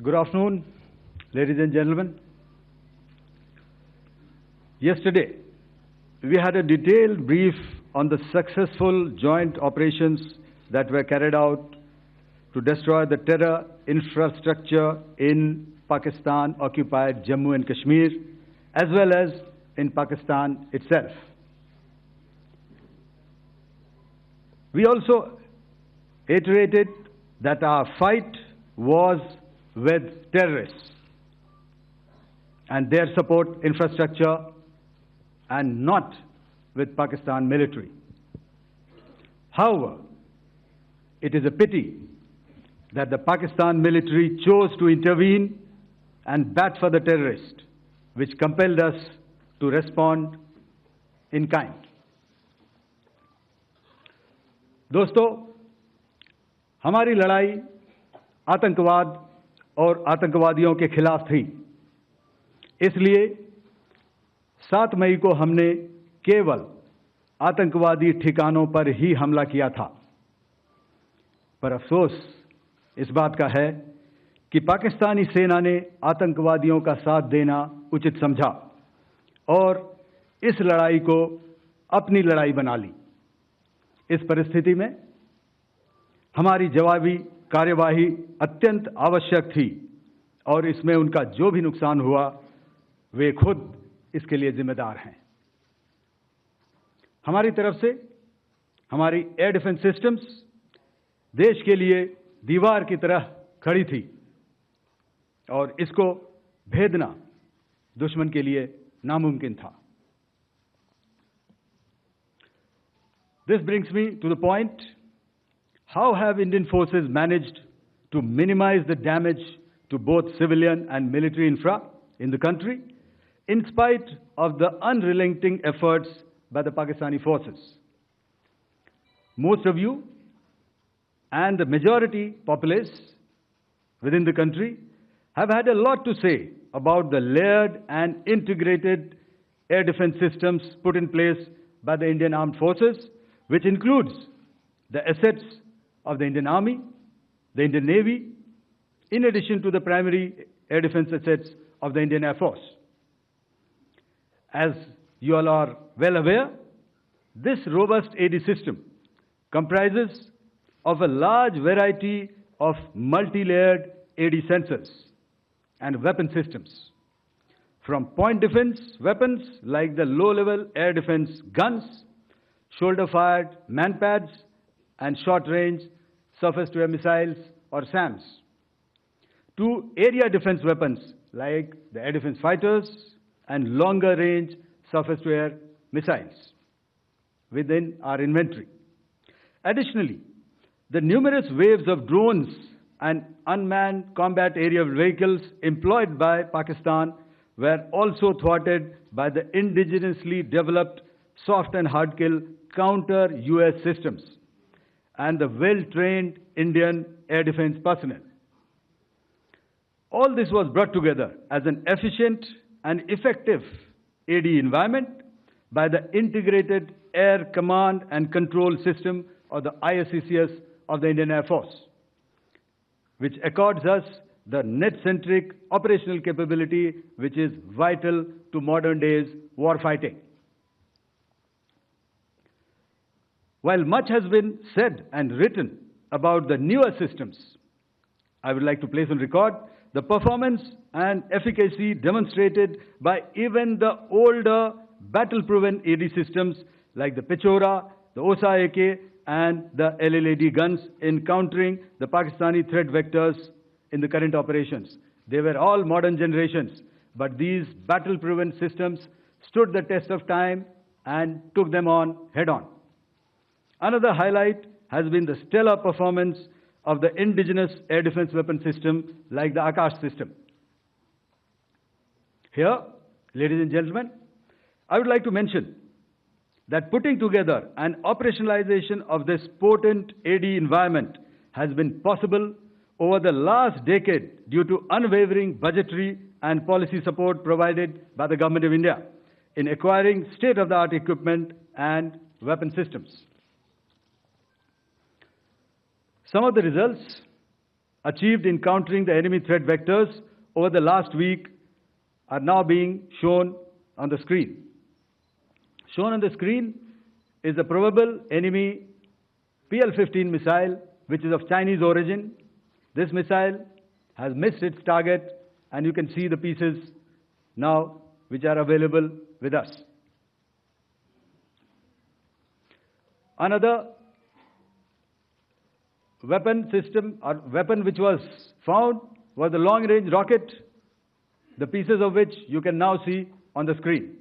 Good afternoon, ladies and gentlemen. Yesterday, we had a detailed brief on the successful joint operations that were carried out to destroy the terror infrastructure in Pakistan-occupied Jammu and Kashmir, as well as in Pakistan itself. We also iterated that our fight was with terrorists and their support infrastructure and not with Pakistan military. However, it is a pity that the Pakistan military chose to intervene and bat for the terrorist, which compelled us to respond in kind. दोस्तों, हमारी लड़ाई आतंकवाद और आतंकवादियों के खिलाफ थी। इसलिए 7 मई को हमने केवल आतंकवादी ठिकानों पर ही हमला किया था। पर अफसोस इस बात का है कि पाकिस्तानी सेना ने आतंकवादियों का साथ देना उचित समझा और इस लड़ाई को अपनी लड़ाई बना ली। इस परिस्थिति में हमारी जवाबी कार्यवाही अत्यंत आवश्यक थी और इसमें उनका जो भी नुकसान हुआ वे खुद इसके लिए जिम्मेदार हैं। हमारी तरफ से हमारी एयर डिफेंस सिस्टम्स देश के लिए दीवार की तरह खड़ी थी और इसको भेदना दुश्मन के लिए नामुमकिन था। This brings me to the point, how have Indian forces managed to minimize the damage to both civilian and military infra in the country, in spite of the unrelenting efforts by the Pakistani forces? Most of you and the majority populace within the country have had a lot to say about the layered and integrated air defense systems put in place by the Indian Armed Forces, which includes the assets of the Indian Army, the Indian Navy, in addition to the primary air defense assets of the Indian Air Force. As you all are well aware, this robust AD system comprises of a large variety of multi-layered AD sensors and weapon systems, from point defense weapons like the low-level air defense guns, shoulder-fired manpads, and short-range surface-to-air missiles or SAMs, to area defense weapons like the air defense fighters and longer-range surface-to-air missiles within our inventory. Additionally, the numerous waves of drones and unmanned combat aerial vehicles employed by Pakistan were also thwarted by the indigenously developed soft and hard kill counter-US systems and the well-trained Indian air defense personnel. All this was brought together as an efficient and effective AD environment by the Integrated Air Command and Control System, or the ISCCS of the Indian Air Force, which accords us the net-centric operational capability which is vital to modern days warfighting. While much has been said and written about the newer systems, I would like to place on record the performance and efficacy demonstrated by even the older battle-proven AD systems like the Pechora, the OSA AK, and the LLAD guns in countering the Pakistani threat vectors in the current operations. They were all modern generations, but these battle-proven systems stood the test of time and took them on head-on. Another highlight has been the stellar performance of the indigenous air defense weapon system like the Akash system. Here, ladies and gentlemen, I would like to mention that putting together and operationalization of this potent AD environment has been possible over the last decade due to unwavering budgetary and policy support provided by the Government of India in acquiring state-of-the-art equipment and weapon systems. Some of the results achieved in countering the enemy threat vectors over the last week are now being shown on the screen. Shown on the screen is the probable enemy PL-15 missile, which is of Chinese origin. This missile has missed its target, and you can see the pieces now which are available with us. Another weapon system or weapon which was found was the long-range rocket, the pieces of which you can now see on the screen.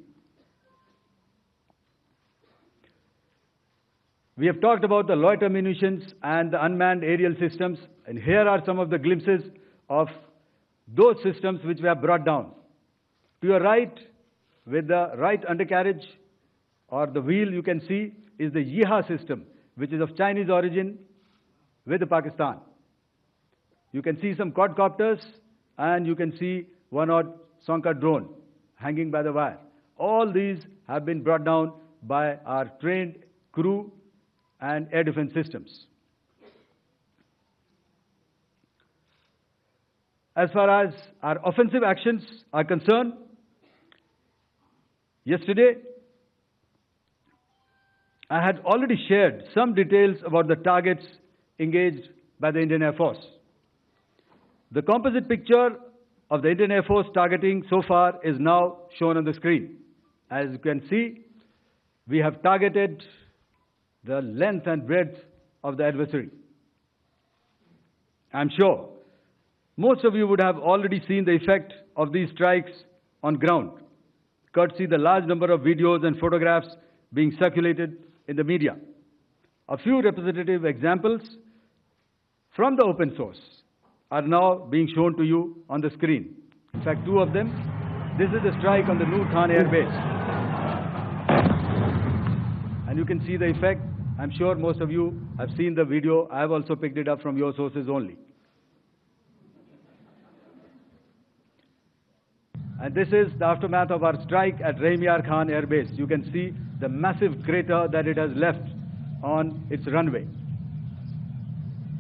We have talked about the loiter munitions and the unmanned aerial systems, and here are some of the glimpses of those systems which we have brought down. To your right, with the right undercarriage or the wheel, you can see is the Yeeha system, which is of Chinese origin with Pakistan. You can see some quadcopters, and you can see one odd Sonka drone hanging by the wire. All these have been brought down by our trained crew and air defense systems. As far as our offensive actions are concerned, yesterday I had already shared some details about the targets engaged by the Indian Air Force. The composite picture of the Indian Air Force targeting so far is now shown on the screen. As you can see, we have targeted the length and breadth of the adversary. I'm sure most of you would have already seen the effect of these strikes on ground, courtesy the large number of videos and photographs being circulated in the media. A few representative examples from the open source are now being shown to you on the screen. In fact, two of them. This is the strike on the Noor Khan Air Base. And you can see the effect. I'm sure most of you have seen the video. I have also picked it up from your sources only. And this is the aftermath of our strike at Rahim Yar Khan Air Base. You can see the massive crater that it has left on its runway.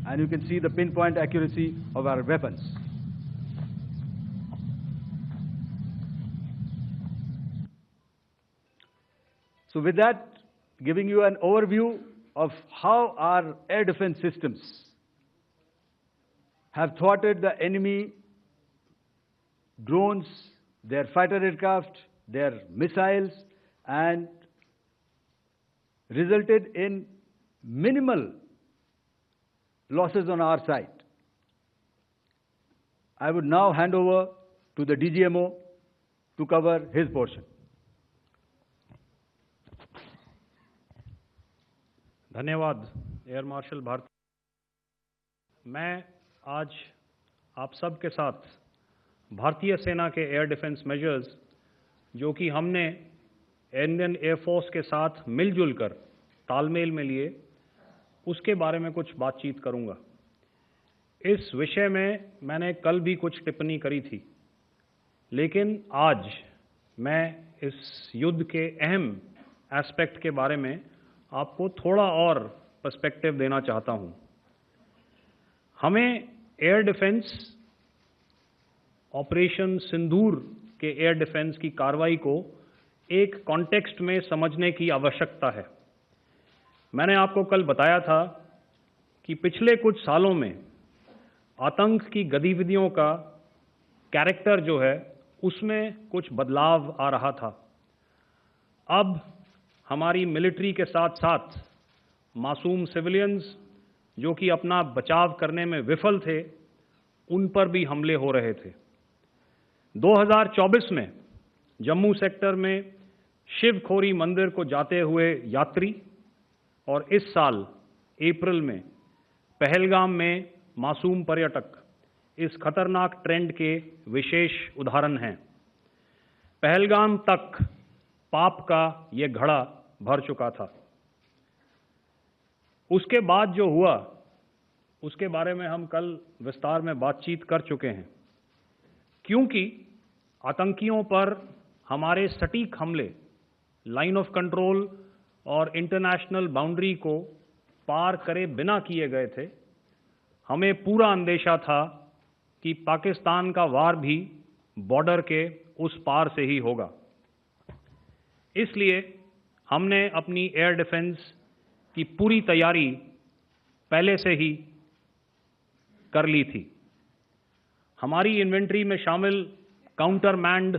And you can see the pinpoint accuracy of our weapons. So with that, giving you an overview of how our air defense systems have thwarted the enemy drones, their fighter aircraft, their missiles, and resulted in minimal losses on our side. I would now hand over to the DGMO to cover his portion. धन्यवाद air marshal Bharti. मैं आज आप सब के साथ भारतीय सेना के एयर डिफेंस मेजर्स जो कि हमने इंडियन एयरफोर्स के साथ मिलजुल कर तालमेल में लिए, उसके बारे में कुछ बातचीत करूंगा। इस विषय में मैंने कल भी कुछ टिप्पणी करी थी, लेकिन आज मैं इस युद्ध के अहम एस्पेक्ट के बारे में आपको थोड़ा और पर्सपेक्टिव देना चाहता हूं। हमें एयर डिफेंस ऑपरेशन सिंदूर के एयर डिफेंस की कार्रवाई को एक कॉन्टेक्स्ट में समझने की आवश्यकता है। मैंने आपको कल बताया था कि पिछले कुछ सालों में आतंक की गतिविधियों का कैरेक्टर जो है उसमें कुछ बदलाव आ रहा था। अब हमारी मिलिट्री के साथ साथ मासूम सिविलियंस जो कि अपना बचाव करने में विफल थे, उन पर भी हमले हो रहे थे। 2024 में जम्मू सेक्टर में शिवखोरी मंदिर को जाते हुए यात्री और इस साल अप्रैल में पहलगाम में मासूम पर्यटक इस खतरनाक ट्रेंड के विशेष उदाहरण हैं। पहलगाम तक पाप का ये घड़ा भर चुका था। उसके बाद जो हुआ उसके बारे में हम कल विस्तार में बातचीत कर चुके हैं, क्योंकि आतंकियों पर हमारे सटीक हमले लाइन ऑफ कंट्रोल और इंटरनेशनल बाउंड्री को पार करे बिना किए गए थे। हमें पूरा अंदेशा था कि पाकिस्तान का वार भी बॉर्डर के उस पार से ही होगा। इसलिए हमने अपनी एयर डिफेंस की पूरी तैयारी पहले से ही कर ली थी। हमारी इन्वेंट्री में शामिल counter manned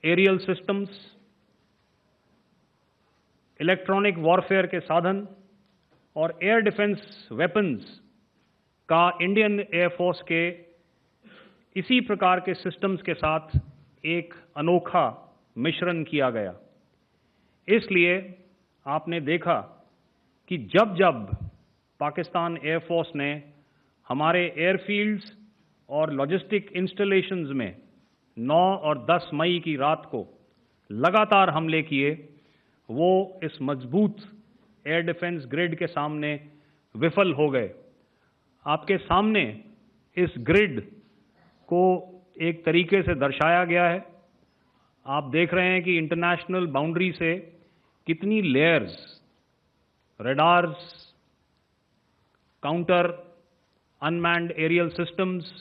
aerial systems, electronic warfare के साधन और एयर डिफेंस वेपन्स का इंडियन एयरफोर्स के इसी प्रकार के सिस्टम्स के साथ एक अनोखा मिश्रण किया गया। इसलिए आपने देखा कि जब जब पाकिस्तान एयरफोर्स ने हमारे एयरफील्ड्स और लॉजिस्टिक इंस्टॉलेशंस में 9 और 10 मई की रात को लगातार हमले किए, वो इस मजबूत एयर डिफेंस ग्रिड के सामने विफल हो गए। आपके सामने इस ग्रिड को एक तरीके से दर्शाया गया है। आप देख रहे हैं कि इंटरनेशनल बाउंड्री से कितनी layers, radars, counter unmanned aerial systems,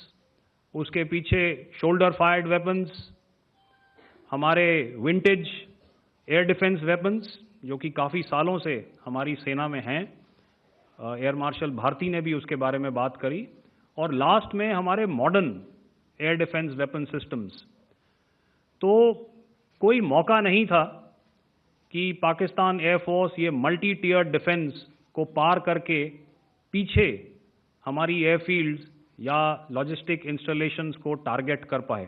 उसके पीछे शोल्डर फायर्ड वेपन्स, हमारे विंटेज एयर डिफेंस वेपन्स जो कि काफ़ी सालों से हमारी सेना में हैं। एयर मार्शल भारती ने भी उसके बारे में बात करी। और लास्ट में हमारे modern air defence weapon systems. तो कोई मौका नहीं था कि पाकिस्तान एयरफोर्स ये मल्टी टियर डिफेंस को पार करके पीछे हमारी एयरफील्ड्स या लॉजिस्टिक इंस्टॉलेशंस को टारगेट कर पाए।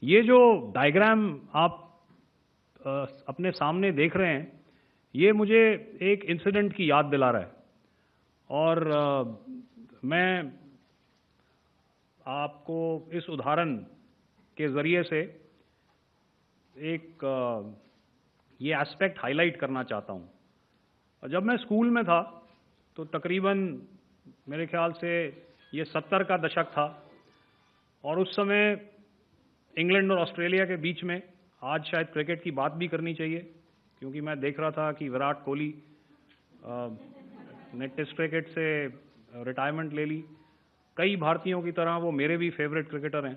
ये जो डायग्राम आप अपने सामने देख रहे हैं, ये मुझे एक इंसिडेंट की याद दिला रहा है। और मैं आपको इस उदाहरण के ज़रिए से एक ये एस्पेक्ट हाईलाइट करना चाहता हूँ। जब मैं स्कूल में था तो तकरीबन मेरे ख्याल से ये 70 का दशक था और उस समय इंग्लैंड और ऑस्ट्रेलिया के बीच में, आज शायद क्रिकेट की बात भी करनी चाहिए क्योंकि मैं देख रहा था कि विराट कोहली ने टेस्ट क्रिकेट से रिटायरमेंट ले ली। कई भारतीयों की तरह वो मेरे भी फेवरेट क्रिकेटर हैं।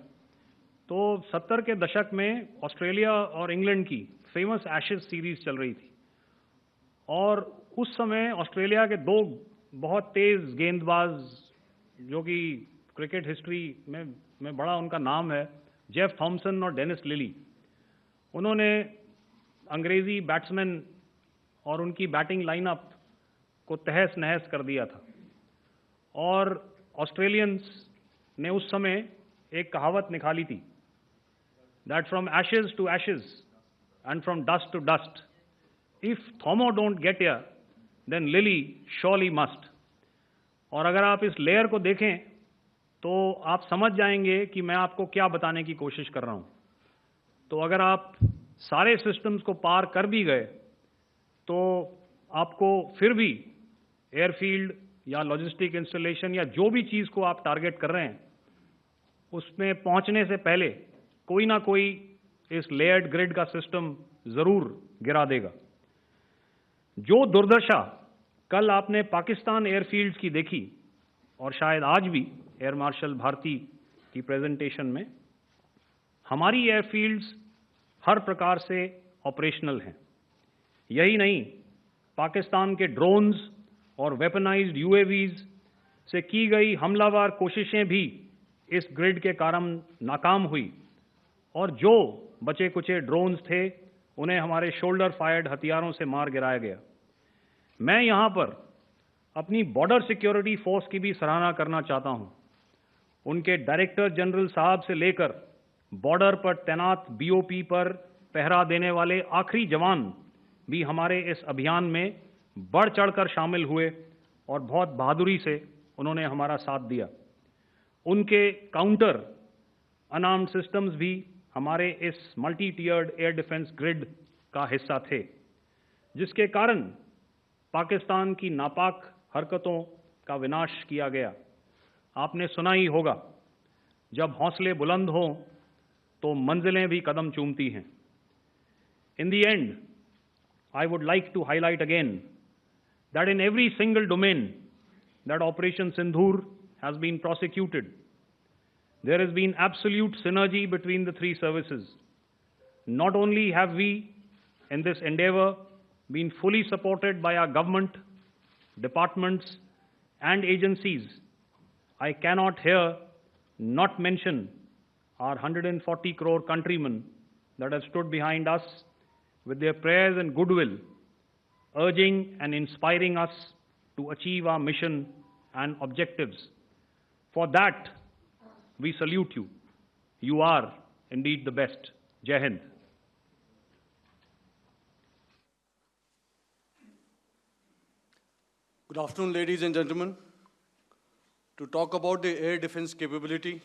तो 70 के दशक में ऑस्ट्रेलिया और इंग्लैंड की फेमस एशेज सीरीज चल रही थी और उस समय ऑस्ट्रेलिया के दो बहुत तेज गेंदबाज जो कि क्रिकेट हिस्ट्री में बड़ा उनका नाम है, जेफ थॉमसन और डेनिस लिली, उन्होंने अंग्रेजी बैट्समैन और उनकी बैटिंग लाइनअप को तहस नहस कर दिया था। और ऑस्ट्रेलियंस ने उस समय एक कहावत निकाली थी, that from ashes to ashes and from dust to dust, if Thommo don't get here then Lillee surely must. और अगर आप इस लेयर को देखें तो आप समझ जाएंगे कि मैं आपको क्या बताने की कोशिश कर रहा हूं। तो अगर आप सारे सिस्टम्स को पार कर भी गए तो आपको फिर भी एयरफील्ड या लॉजिस्टिक इंस्टॉलेशन या जो भी चीज़ को आप टारगेट कर रहे हैं उसमें पहुंचने से पहले कोई ना कोई इस लेयर्ड ग्रिड का सिस्टम ज़रूर गिरा देगा। जो दुर्दशा कल आपने पाकिस्तान एयरफील्ड्स की देखी और शायद आज भी एयर मार्शल भारती की प्रेजेंटेशन में, हमारी एयरफील्ड्स हर प्रकार से ऑपरेशनल हैं। यही नहीं, पाकिस्तान के ड्रोन्स और वेपनाइज्ड यूएवीज से की गई हमलावर कोशिशें भी इस ग्रिड के कारण नाकाम हुई और जो बचे कुचे ड्रोन्स थे उन्हें हमारे शोल्डर फायर्ड हथियारों से मार गिराया गया। मैं यहाँ पर अपनी बॉर्डर सिक्योरिटी फोर्स की भी सराहना करना चाहता हूँ। उनके डायरेक्टर जनरल साहब से लेकर बॉर्डर पर तैनात बीओपी पर पहरा देने वाले आखिरी जवान भी हमारे इस अभियान में बढ़ चढ़कर शामिल हुए और बहुत बहादुरी से उन्होंने हमारा साथ दिया। उनके काउंटर अनार्म्ड सिस्टम्स भी हमारे इस मल्टी टियर्ड एयर डिफेंस ग्रिड का हिस्सा थे, जिसके कारण पाकिस्तान की नापाक हरकतों का विनाश किया गया। आपने सुना ही होगा, जब हौसले बुलंद हों तो मंजिलें भी कदम चूमती हैं। In the end, I would like to highlight again that in every single domain that Operation Sindhur has been prosecuted. There has been absolute synergy between the three services. Not only have we, in this endeavor, been fully supported by our government, departments, and agencies, I cannot here not mention our 140 crore countrymen that have stood behind us with their prayers and goodwill, urging and inspiring us to achieve our mission and objectives. For that, we salute you. You are indeed the best. Jai Hind. Good afternoon, ladies and gentlemen. To talk about the air defense capability,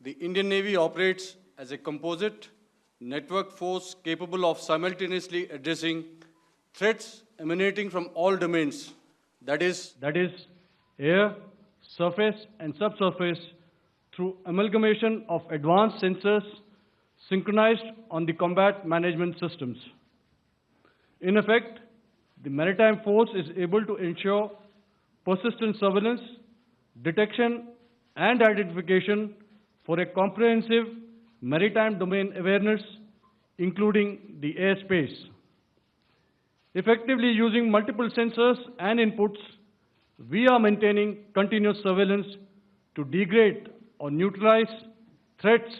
the Indian Navy operates as a composite network force capable of simultaneously addressing threats emanating from all domains, that is air, surface, and subsurface, through amalgamation of advanced sensors synchronized on the combat management systems. In effect, the maritime force is able to ensure persistent surveillance, detection, and identification for a comprehensive maritime domain awareness, including the airspace. Effectively using multiple sensors and inputs, we are maintaining continuous surveillance to degrade or neutralize threats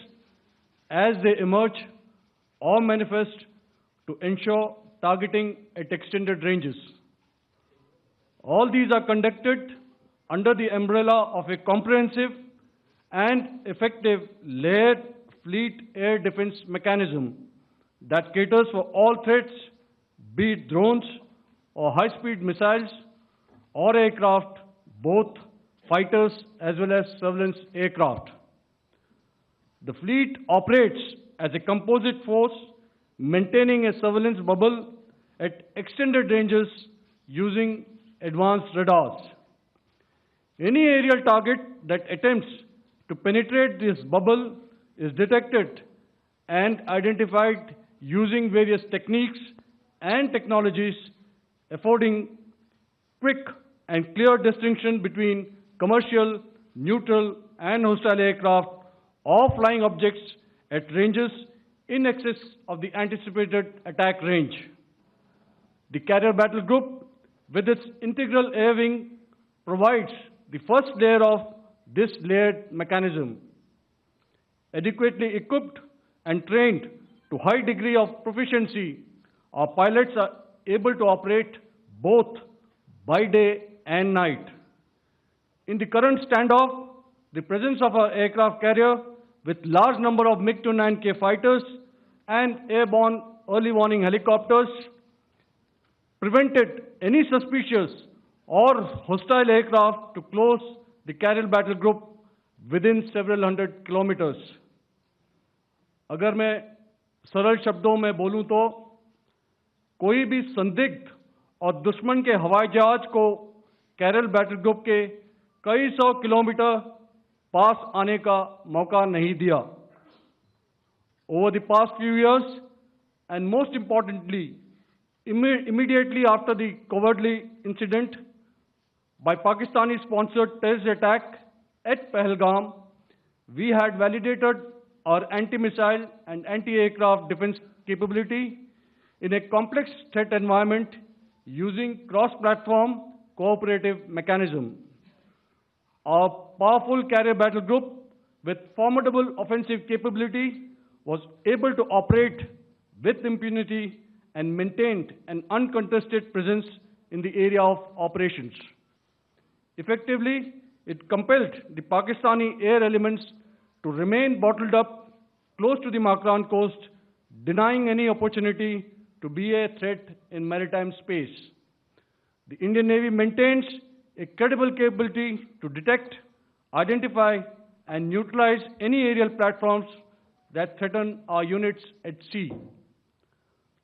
as they emerge or manifest, to ensure targeting at extended ranges. All these are conducted under the umbrella of a comprehensive and effective layered fleet air defense mechanism that caters for all threats, be it drones or high-speed missiles or aircraft, both fighters as well as surveillance aircraft. The fleet operates as a composite force, maintaining a surveillance bubble at extended ranges using advanced radars. Any aerial target that attempts to penetrate this bubble is detected and identified using various techniques and technologies, affording quick and clear distinction between commercial, neutral, and hostile aircraft or flying objects at ranges in excess of the anticipated attack range. The Carrier Battle Group, with its integral air wing, provides the first layer of this layered mechanism. Adequately equipped and trained to high degree of proficiency, our pilots are able to operate both by day and night. In the current standoff, the presence of our aircraft carrier with large number of MiG-29K fighters and airborne early warning helicopters prevented any suspicious or hostile aircraft to close the Carrier Battle Group within several hundred kilometers. अगर मैं सरल शब्दों में बोलूं तो कोई भी संदिग्ध और दुश्मन के हवाई जहाज को कैरल बैटल ग्रुप के कई सौ किलोमीटर पास आने का मौका नहीं दिया. Over the past few years, and most importantly, immediately after the cowardly incident by Pakistani-sponsored terrorist attack at Pahalgam, we had validated our anti-missile and anti-aircraft defense capability in a complex threat environment using cross-platform cooperative mechanism. Our powerful carrier battle group with formidable offensive capability was able to operate with impunity and maintained an uncontested presence in the area of operations. Effectively, it compelled the Pakistani air elements to remain bottled up close to the Makran coast, denying any opportunity to be a threat in maritime space. The Indian Navy maintains a credible capability to detect, identify, and neutralize any aerial platforms that threaten our units at sea.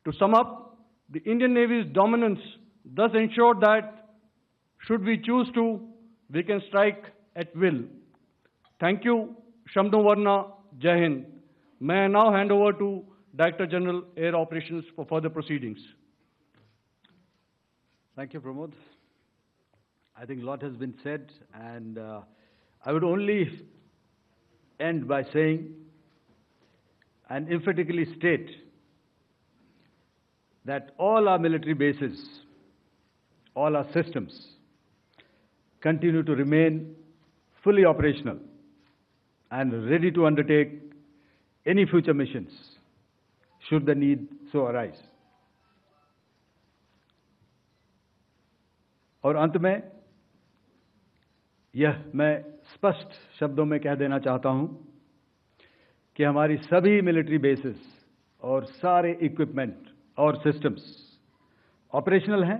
To sum up, the Indian Navy's dominance thus ensured that, should we choose to, we can strike at will. Thank you, Shamdho Varna, Jai Hind. May I now hand over to Director General Air Operations for further proceedings. Thank you, Pramod. I think a lot has been said, and I would only end by saying and emphatically state that all our military bases, all our systems continue to remain fully operational and ready to undertake any future missions should the need so arise. और अंत में यह मैं स्पष्ट शब्दों में कह देना चाहता हूं कि हमारी सभी मिलिट्री बेसेस और सारे इक्विपमेंट और सिस्टम्स ऑपरेशनल हैं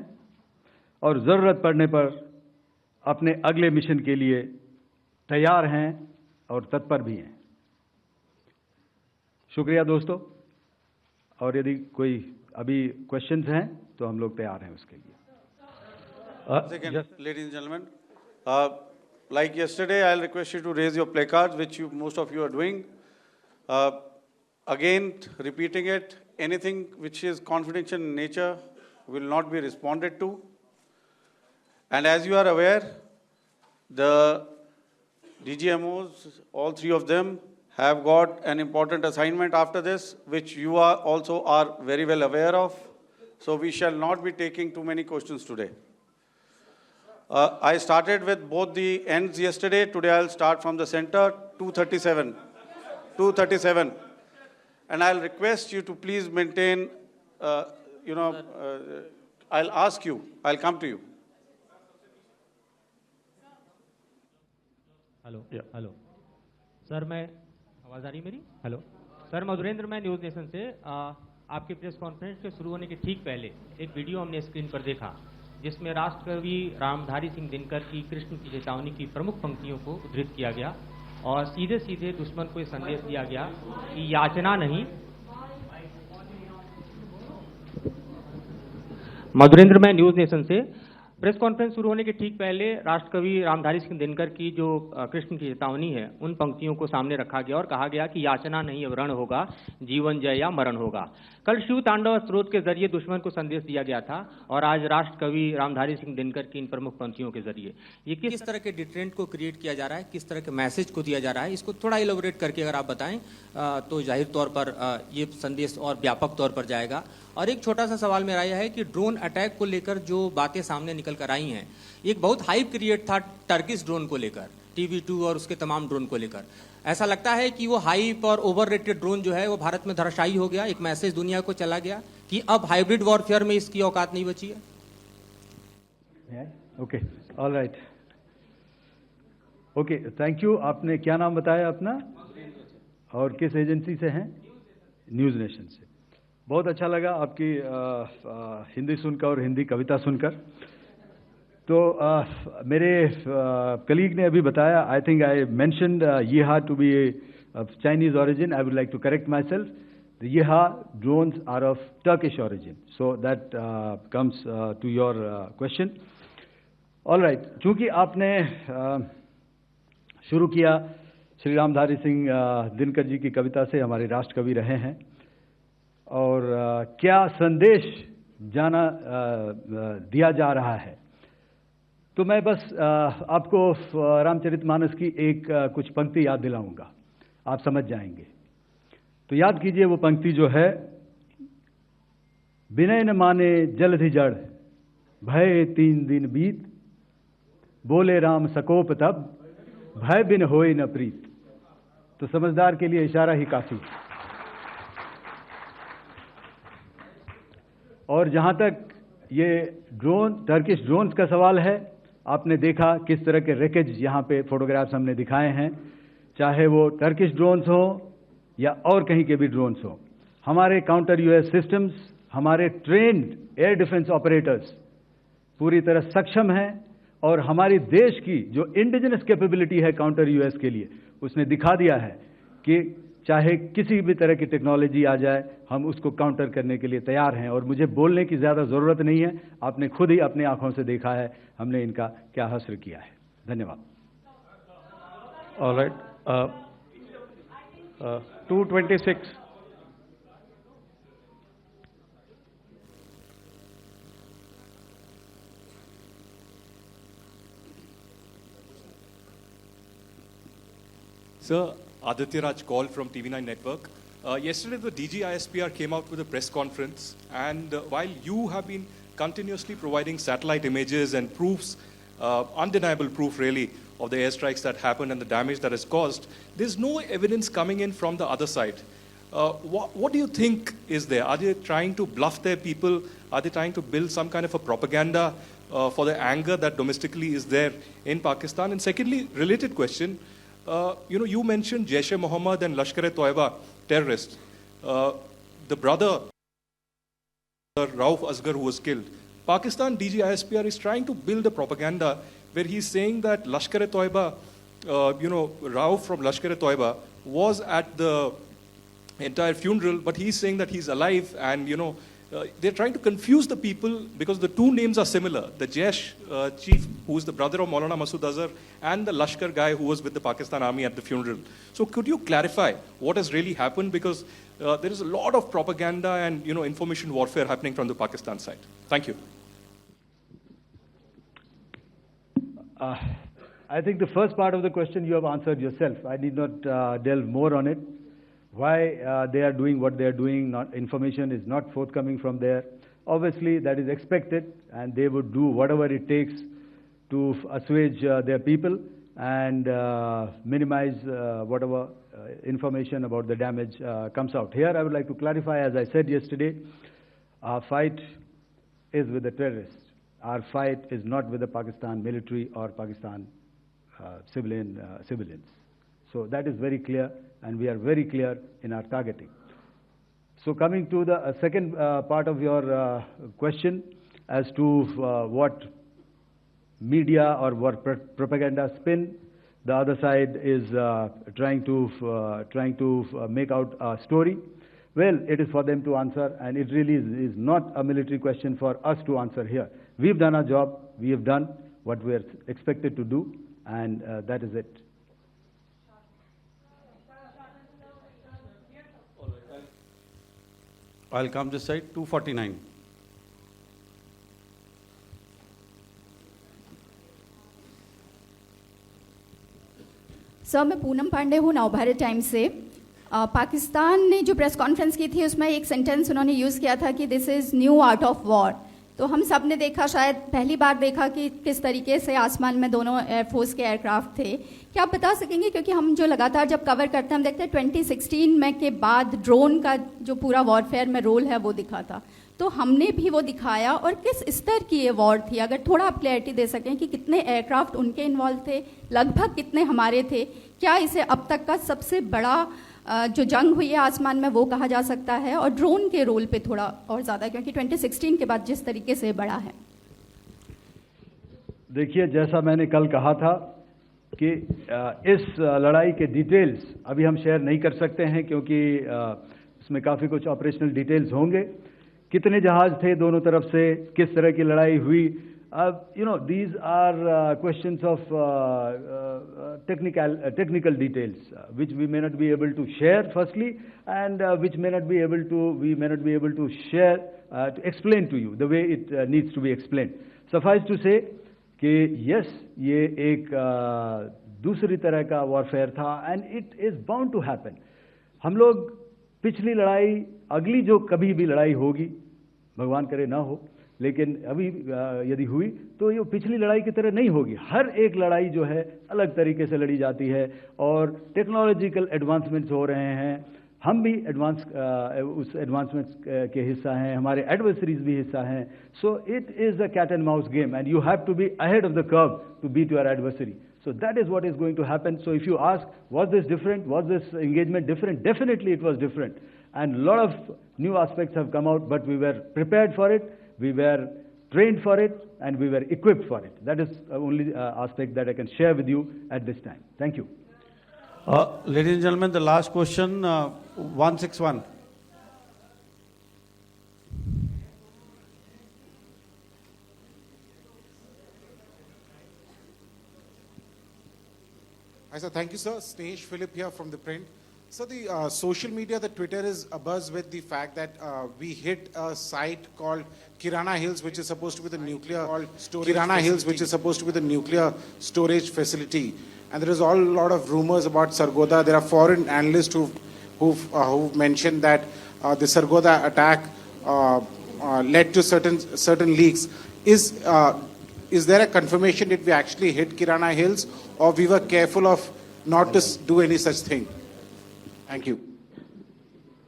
और ज़रूरत पड़ने पर अपने अगले मिशन के लिए तैयार हैं और तत्पर भी हैं। शुक्रिया दोस्तों, और यदि कोई अभी क्वेश्चंस हैं तो हम लोग तैयार हैं उसके लिए। Second, ladies and gentlemen, like yesterday, I'll request you to raise your placards, which most of you are doing. Again, repeating it, anything which is confidential in nature will not be responded to. And as you are aware, the DGMOs, all three of them, have got an important assignment after this, which you are also are very well aware of. So we shall not be taking too many questions today. I started with both the ends yesterday. Today I'll start from the center, 237. 237. And I'll request you to please maintain, I'll ask you, I'll come to you. Hello hello sir, मैं आवाज़ आ रही मेरी? Hello sir, Madhurendra, मैं news nation से आपके press conference के शुरू होने के ठीक पहले एक वीडियो हमने स्क्रीन पर देखा जिसमें राष्ट्रकवि रामधारी सिंह दिनकर की कृष्ण की चेतावनी की प्रमुख पंक्तियों को उद्धृत किया गया और सीधे सीधे दुश्मन को ये संदेश दिया गया कि याचना नहीं। मधुरेंद्र, मैं न्यूज़ नेशन से प्रेस कॉन्फ्रेंस शुरू होने के ठीक पहले राष्ट्रकवि रामधारी सिंह दिनकर की जो कृष्ण की चेतावनी है उन पंक्तियों को सामने रखा गया और कहा गया कि याचना नहीं अब रण होगा, जीवन जय या मरण होगा। कल शिव तांडव स्रोत के जरिए दुश्मन को संदेश दिया गया था और आज राष्ट्रकवि रामधारी सिंह दिनकर की इन प्रमुख पंक्तियों के जरिए ये किस तरह के डिटरेंट को क्रिएट किया जा रहा है, किस तरह के मैसेज को दिया जा रहा है, इसको थोड़ा इलेबोरेट करके अगर आप बताएं तो जाहिर तौर पर ये संदेश और व्यापक तौर पर जाएगा। और एक छोटा सा सवाल मेरा यह है कि ड्रोन अटैक को लेकर जो बातें सामने निकल कर आई हैं, एक बहुत हाइप क्रिएट था टर्किश ड्रोन को लेकर, TB2 और उसके तमाम ड्रोन को लेकर। ऐसा लगता है कि वो हाइप और ओवररेटेड ड्रोन जो है वो भारत में धराशायी हो गया, एक मैसेज दुनिया को चला गया कि अब हाइब्रिड वॉरफेयर में इसकी औकात नहीं बची है। Okay, all right, okay, thank you. आपने क्या नाम बताया अपना और किस एजेंसी से हैं? न्यूज़ नेशन से। बहुत अच्छा लगा आपकी हिंदी सुनकर और हिंदी कविता सुनकर। तो मेरे कलीग ने अभी बताया, आई थिंक आई मेंशन्ड यीहा to be Chinese origin. I would like to correct myself. The Yeeha drones are of Turkish origin. So that comes to your question. All right. चूंकि आपने शुरू किया श्री रामधारी सिंह दिनकर जी की कविता से, हमारे राष्ट्रकवि रहे हैं, और क्या संदेश दिया जा रहा है, तो मैं बस आपको रामचरितमानस की एक कुछ पंक्ति याद दिलाऊंगा, आप समझ जाएंगे। तो याद कीजिए वो पंक्ति जो है, विनय न माने जलधि जड़, भय 3 दिन बीत, बोले राम सकोप तब, भय बिन होए न प्रीत। तो समझदार के लिए इशारा ही काफी। और जहां तक ये ड्रोन, टर्किश ड्रोन्स का सवाल है, आपने देखा किस तरह के रेकेज यहाँ पे फोटोग्राफ्स हमने दिखाए हैं, चाहे वो टर्किश ड्रोन्स हो या और कहीं के भी ड्रोन्स हो। हमारे काउंटर यूएस सिस्टम्स, हमारे ट्रेन्ड एयर डिफेंस ऑपरेटर्स पूरी तरह सक्षम हैं और हमारी देश की जो इंडिजिनस कैपेबिलिटी है काउंटर यूएस के लिए, उसने दिखा दिया है कि चाहे किसी भी तरह की टेक्नोलॉजी आ जाए, हम उसको काउंटर करने के लिए तैयार हैं। और मुझे बोलने की ज़्यादा ज़रूरत नहीं है, आपने खुद ही अपनी आंखों से देखा है हमने इनका क्या हश्र किया है। धन्यवाद। All right. 226. Sir, Aditya Raj called from TV9 Network. Yesterday, the DG ISPR came out with a press conference, and while you have been continuously providing satellite images and proofs, undeniable proof really, of the airstrikes that happened and the damage that is caused, there's no evidence coming in from the other side. What do you think is there? Are they trying to bluff their people? Are they trying to build some kind of a propaganda for the anger that domestically is there in Pakistan? And secondly, related question, you mentioned Jaish-e-Mohammed and Lashkar-e-Toiba terrorists. The brother, Rauf Asgar, who was killed, Pakistan DG ISPR is trying to build a propaganda where he's saying that Lashkar-e-Toiba, Rauf from Lashkar-e-Toiba was at the entire funeral, but he's saying that he's alive, and they're trying to confuse the people because the two names are similar. The Jaish chief, who is the brother of Maulana Masood Azhar, and the Lashkar guy who was with the Pakistan army at the funeral. So could you clarify what has really happened? Because there is a lot of propaganda and information warfare happening from the Pakistan side. Thank you. I think the first part of the question you have answered yourself. I need not delve more on it. Why they are doing what they are doing, information is not forthcoming from there. Obviously, that is expected, and they would do whatever it takes to assuage their people and minimize whatever information about the damage comes out. Here, I would like to clarify, as I said yesterday, our fight is with the terrorists. Our fight is not with the Pakistan military or Pakistan civilians. So that is very clear, and we are very clear in our targeting. So coming to the second part of your question as to what media or what propaganda spin the other side is trying to make out a story. Well, it is for them to answer, and it really is not a military question for us to answer here. We've done our job. We have done what we are expected to do, and that is it. I'll come this side, 249. Sir, मैं पूनम पांडे हूँ Navbharat times से। पाकिस्तान ने जो press conference की थी उसमें एक sentence उन्होंने यूज़ किया था कि this is new art of war. तो हम सब ने देखा, शायद पहली बार देखा कि किस तरीके से आसमान में दोनों एयरफोर्स के एयरक्राफ्ट थे। क्या आप बता सकेंगे, क्योंकि हम जो लगातार जब कवर करते हैं हम देखते हैं 2016 में के बाद ड्रोन का जो पूरा वॉरफेयर में रोल है वो दिखा था, तो हमने भी वो दिखाया, और किस स्तर की ये वॉर थी? अगर थोड़ा आप क्लैरिटी दे सकें कि कितने एयरक्राफ्ट उनके इन्वॉल्व थे, लगभग कितने हमारे थे, क्या इसे अब तक का सबसे बड़ा जो जंग हुई है आसमान में वो कहा जा सकता है, और ड्रोन के रोल पे थोड़ा और ज़्यादा, क्योंकि 2016 के बाद जिस तरीके से बढ़ा है। देखिए, जैसा मैंने कल कहा था कि इस लड़ाई के डिटेल्स अभी हम शेयर नहीं कर सकते हैं, क्योंकि इसमें काफ़ी कुछ ऑपरेशनल डिटेल्स होंगे। कितने जहाज थे दोनों तरफ से, किस तरह की लड़ाई हुई, these are questions of technical details, which we may not be able to share firstly, and which we may not be able to share, to explain to you the way it needs to be explained. Suffice to say कि yes, ये एक दूसरी तरह का warfare था, and it is bound to happen. हम लोग पिछली लड़ाई, अगली जो कभी भी लड़ाई होगी, भगवान करे ना हो, लेकिन अभी यदि हुई तो ये पिछली लड़ाई की तरह नहीं होगी। हर एक लड़ाई जो है अलग तरीके से लड़ी जाती है, और टेक्नोलॉजिकल एडवांसमेंट्स हो रहे हैं। हम भी उस एडवांसमेंट्स के हिस्सा हैं, हमारे एडवर्सरीज भी हिस्सा हैं। So it is a cat and mouse game, and you have to be ahead of the curve to beat your adversary. So that is what is going to happen. So if you ask, was this different? Was this engagement different? Definitely it was different. And a lot of new aspects have come out, but we were prepared for it, we were trained for it, and we were equipped for it. That is the only aspect that I can share with you at this time. Thank you. Ladies and gentlemen, the last question, 161. Hi, sir. Thank you, sir. Snesh Philip here from The Print. So the social media, the Twitter is abuzz with the fact that we hit a site called Kirana Hills, which is supposed to be the nuclear storage facility. and there is all a lot of rumors about Sargodha. There are foreign analysts who've mentioned that the Sargodha attack led to certain leaks. Is there a confirmation that we actually hit Kirana Hills, or we were careful of not to do any such thing? Thank you.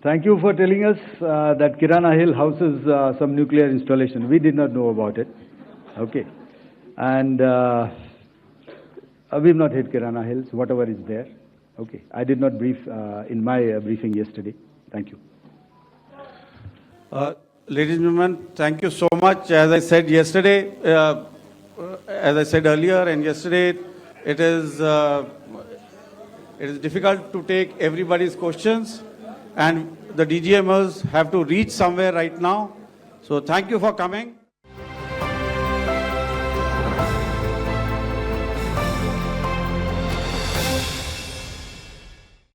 Thank you for telling us that Kirana Hill houses some nuclear installation. We did not know about it. Okay. And we've not hit Kirana Hills, whatever is there. Okay. I did not brief in my briefing yesterday. Thank you. Ladies and gentlemen, thank you so much. As I said yesterday, as I said earlier and yesterday, it is difficult to take everybody's questions, and the DGMers have to reach somewhere right now. So thank you for coming.